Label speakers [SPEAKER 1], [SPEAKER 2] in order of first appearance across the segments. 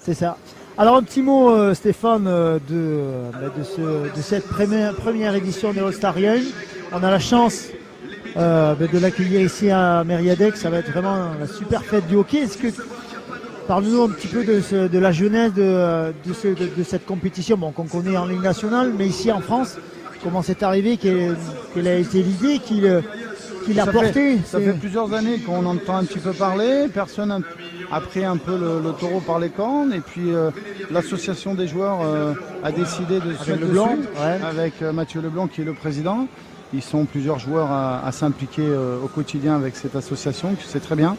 [SPEAKER 1] C'est ça. Alors un petit mot, Stéphane, de cette première édition des All-Star Games. On a la chance de l'accueillir ici à Mériadec. Ça va être vraiment la super fête du hockey. Parle-nous un petit peu de la jeunesse de cette compétition, bon, qu'on connaît en Ligue nationale, mais ici en France, comment c'est arrivé, quelle a été l'idée qu'il a portée.
[SPEAKER 2] Ça fait plusieurs années qu'on entend un petit peu parler, personne a pris un peu le taureau par les cornes, et puis l'association des joueurs a décidé de se mettre dessus, avec Mathieu Leblanc qui est le président. Ils sont plusieurs joueurs à s'impliquer au quotidien avec cette association, c'est très bien.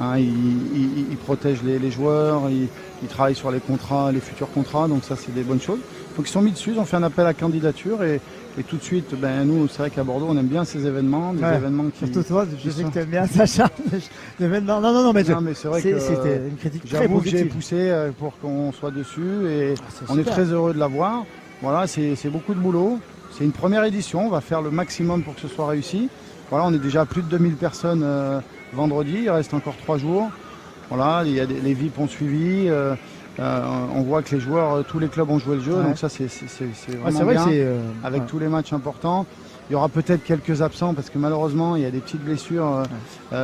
[SPEAKER 2] Hein, ils protègent les joueurs, ils travaillent sur les contrats, les futurs contrats, donc ça c'est des bonnes choses. Donc ils sont mis dessus, ils ont fait un appel à candidature et tout de suite, nous c'est vrai qu'à Bordeaux on aime bien ces événements, événements qui...
[SPEAKER 1] Surtout toi, je sais que tu aimes bien Sacha. Non, mais c'est vrai que c'était une critique très
[SPEAKER 2] j'avoue que
[SPEAKER 1] positive.
[SPEAKER 2] j'ai poussé pour qu'on soit dessus et on est très heureux de l'avoir. Voilà, c'est beaucoup de boulot, c'est une première édition, on va faire le maximum pour que ce soit réussi. Voilà, on est déjà à plus de 2000 personnes vendredi, il reste encore 3 jours. Voilà, les VIP ont suivi. On voit que les joueurs, tous les clubs ont joué le jeu, donc ça c'est vraiment bien, avec tous les matchs importants. Il y aura peut-être quelques absents parce que malheureusement il y a des petites blessures.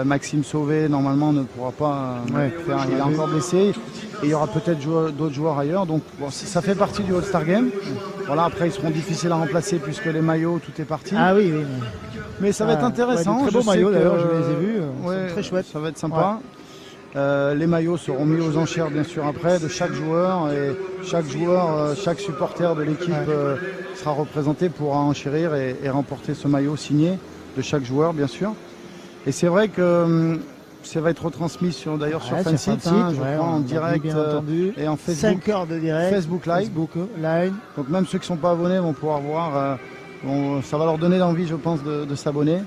[SPEAKER 2] Maxime Sauvé normalement ne pourra pas faire, il est encore blessé. Et il y aura peut-être d'autres joueurs ailleurs, donc bon, ça fait partie du All-Star Game. Voilà, après ils seront difficiles à remplacer puisque les maillots, tout est parti.
[SPEAKER 1] Ah oui.
[SPEAKER 2] Mais ça va être intéressant.
[SPEAKER 1] Très beaux maillots d'ailleurs, je les ai vus, c'est très chouette.
[SPEAKER 2] Ça va être sympa. Les maillots seront mis aux enchères bien sûr après de chaque joueur, et chaque joueur, chaque supporter de l'équipe sera représenté pour enchérir et remporter ce maillot signé de chaque joueur bien sûr. Et c'est vrai que ça va être retransmis sur Fansite, je crois, en direct et en Facebook,
[SPEAKER 1] 5 heures de direct,
[SPEAKER 2] Facebook Live. Donc même ceux qui ne sont pas abonnés vont pouvoir voir. Ça va leur donner l'envie, je pense, de s'abonner.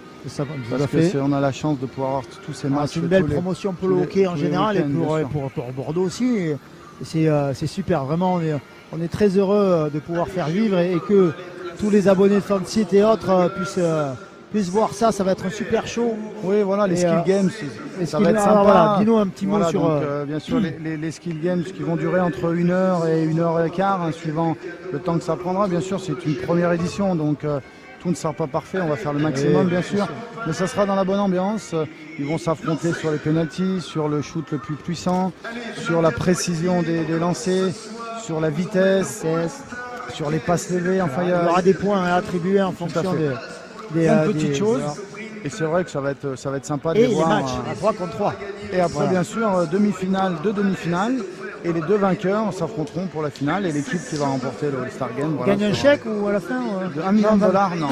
[SPEAKER 2] Parce qu'on a la chance de pouvoir avoir tous ces matchs.
[SPEAKER 1] C'est une belle promotion pour le hockey en général et pour Bordeaux aussi. C'est super, vraiment, on est très heureux de pouvoir faire vivre et que tous les abonnés de Fansite et autres puissent voir ça. Ça va être un super show.
[SPEAKER 2] Oui, voilà, les Skill Games, ça va être sympa.
[SPEAKER 1] Voilà, dis-nous un petit mot sur...
[SPEAKER 2] Donc, bien sûr, les Skill Games qui vont durer entre 1 heure et 1h15, suivant le temps que ça prendra. Bien sûr, c'est une première édition, donc tout ne sera pas parfait. On va faire le maximum, bien sûr. Mais ça sera dans la bonne ambiance. Ils vont s'affronter sur les pénaltys, sur le shoot le plus puissant, sur la précision des lancers, sur la vitesse, sur les passes levées. Enfin, il y aura
[SPEAKER 1] des points à attribuer en fonction des
[SPEAKER 2] petites choses. Et c'est vrai que ça va être sympa de les voir.
[SPEAKER 1] Et les matchs à 3 contre 3.
[SPEAKER 2] Et après, bien sûr, deux demi-finales. Et les deux vainqueurs s'affronteront pour la finale et l'équipe qui va remporter le All-Star Game.
[SPEAKER 1] Gagne un chèque ou à la fin
[SPEAKER 2] $1 million, non.